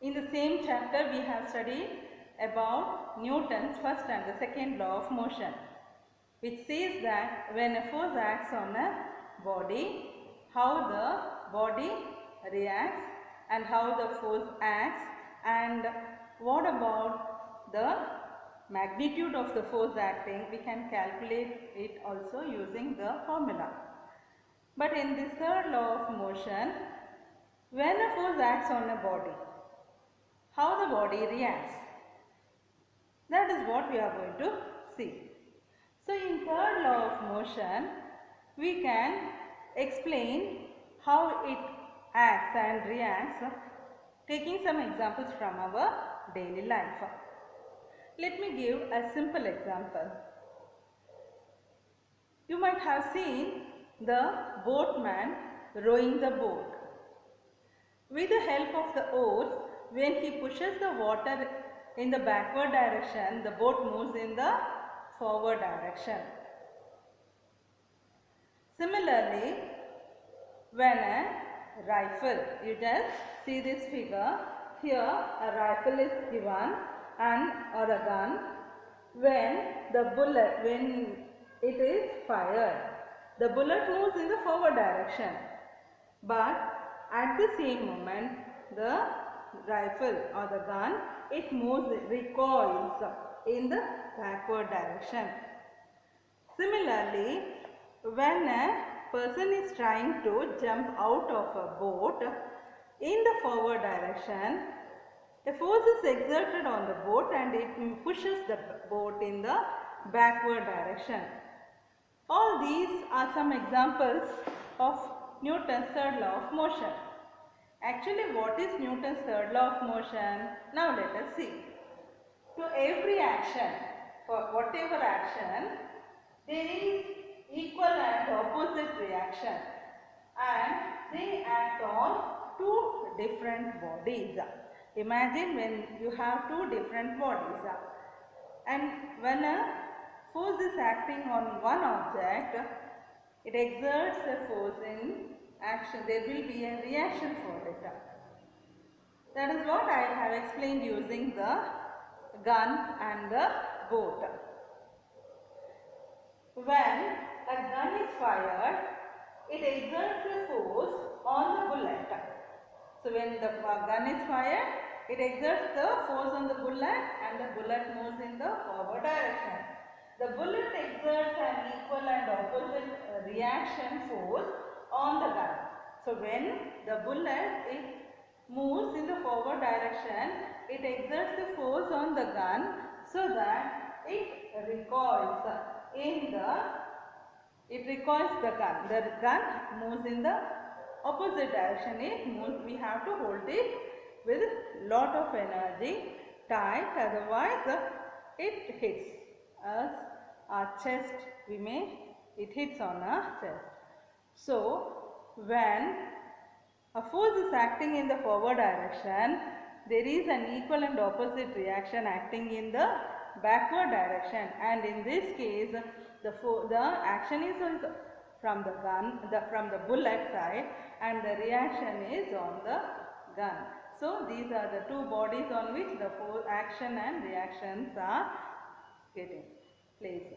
In the same chapter we have studied about Newton's first and the second law of motion, which says that when a force acts on a body, how the body reacts and how the force acts, and what about the magnitude of the force acting. We can calculate it also using the formula. But in this third law of motion, when a force acts on a body, how the body reacts, that is what we are going to see. So in third law of motion, we can explain how it acts and reacts, taking some examples from our daily life. Let me give a simple example. You might have seen the boatman rowing the boat. With the help of the oars, when he pushes the water in the backward direction, the boat moves in the forward direction. Similarly, when a rifle, you just see this figure, here a rifle is given and or a gun. When the bullet, when it is fired, the bullet moves in the forward direction, but at the same moment the rifle or the gun, it moves, recoils in the backward direction. Similarly, when a person is trying to jump out of a boat in the forward direction, a force is exerted on the boat and it pushes the boat in the backward direction. All these are some examples of Newton's third law of motion. Actually, what is Newton's third law of motion? Now let us see. To every action, for whatever action, there is equal and opposite reaction, and they act on two different bodies. Imagine when you have two different bodies, and when a force is acting on one object, it exerts a force in action. There will be a reaction for it. That is what I have explained using the gun and the boat. When a gun is fired, it exerts a force on the bullet. So when the gun is fired, it exerts the force on the bullet and the bullet moves in the forward direction. The bullet exerts an equal and opposite reaction force on the gun. So when the bullet moves in the forward direction, it exerts the force on the gun so that it recoils the gun. The gun moves in the opposite direction. It moves. We have to hold it with lot of energy tight, otherwise it hits us, our chest. It hits on our chest. So when a force is acting in the forward direction, there is an equal and opposite reaction acting in the backward direction, and in this case the action is from the gun, from the bullet side, and the reaction is on the gun. So these are the two bodies on which the force action and reactions are getting placed.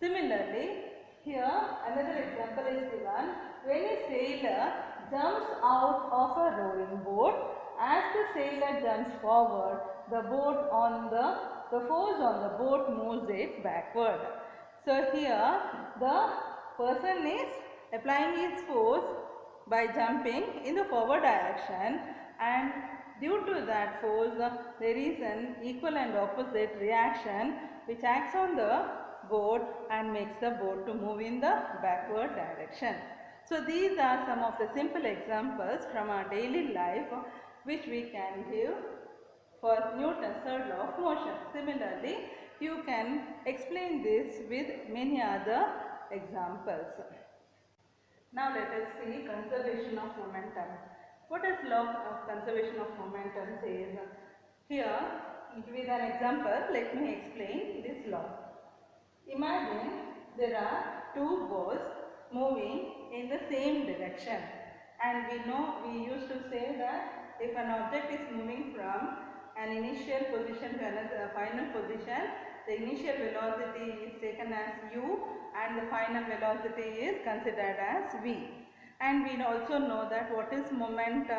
Similarly, here another example is given. When a sailor jumps out of a rowing boat, as the sailor jumps forward, the force on the boat moves it backward. So here the person is applying his force by jumping in the forward direction, and due to that force there is an equal and opposite reaction which acts on the boat and makes the boat to move in the backward direction. So these are some of the simple examples from our daily life which we can give for Newton's third law of motion. Similarly, you can explain this with many other examples. Now let us see conservation of momentum. What does law of conservation of momentum says? Here, with an example, let me explain this law. Imagine there are two balls moving in the same direction, and we used to say that if an object is moving from an initial position to another final position, the initial velocity is taken as u and the final velocity is considered as v. And we also know that what is moment?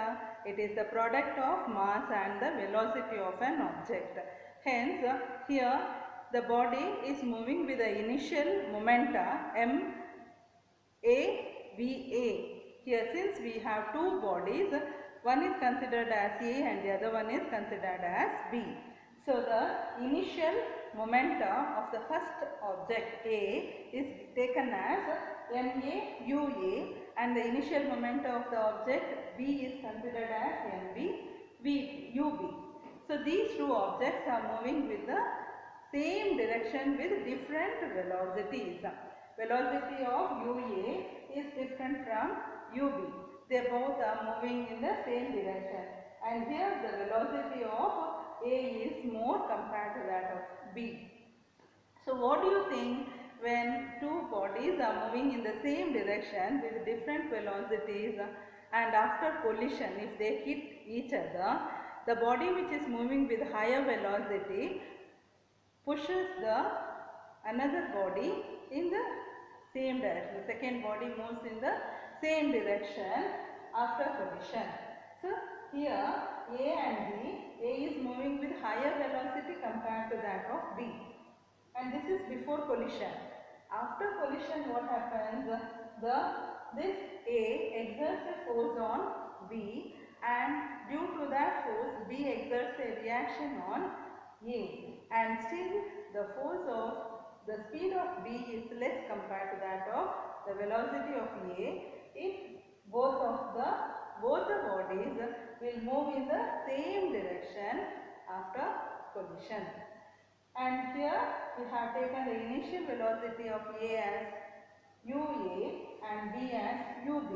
It is the product of mass and the velocity of an object. Hence, here the body is moving with the initial momenta m a v a. Here, since we have two bodies, one is considered as a and the other one is considered as b. So, the initial momenta of the first object A is taken as ma ua and the initial momenta of the object B is considered as mb ub. So, these two objects are moving with the same direction with different velocities. Velocity of ua is different from ub. They both are moving in the same direction, and here the velocity of A is more compared to that of B. So, what do you think when two bodies are moving in the same direction with different velocities and after collision, if they hit each other, the body which is moving with higher velocity pushes the another body in the same direction. The second body moves in the same direction after collision. So, here A and B, A is moving with higher velocity compared to that of B, and this is before collision. After collision, what happens? This A exerts a force on B, and due to that force B exerts a reaction on A, and still the force of the speed of B is less compared to that of the velocity of A. If both the bodies will move in the same direction after collision. And here we have taken the initial velocity of A as ua and B as ub.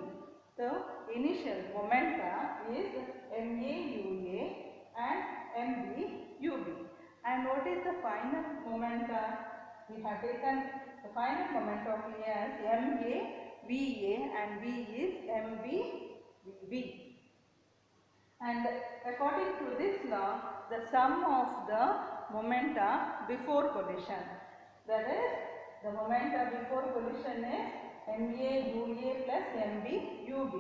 So, initial momenta is ma ua and mb ub. And what is the final momenta? We have taken the final moment of A as ma va and B is mb vb. And according to this law, the sum of the momenta before collision, that is, the momenta before collision is ma ua plus mb ub.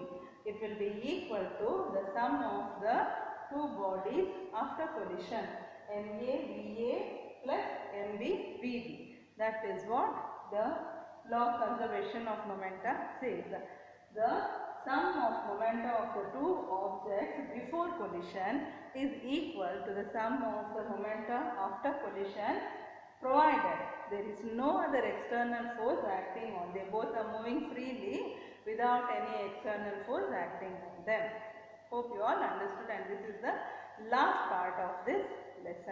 It will be equal to the sum of the two bodies after collision, ma va plus mb vb. That is what the law of conservation of momenta says. The sum of momenta of the two objects before collision is equal to the sum of the momenta after collision, provided there is no other external force acting on them. Both are moving freely without any external force acting on them. Hope you all understood, and this is the last part of this lesson.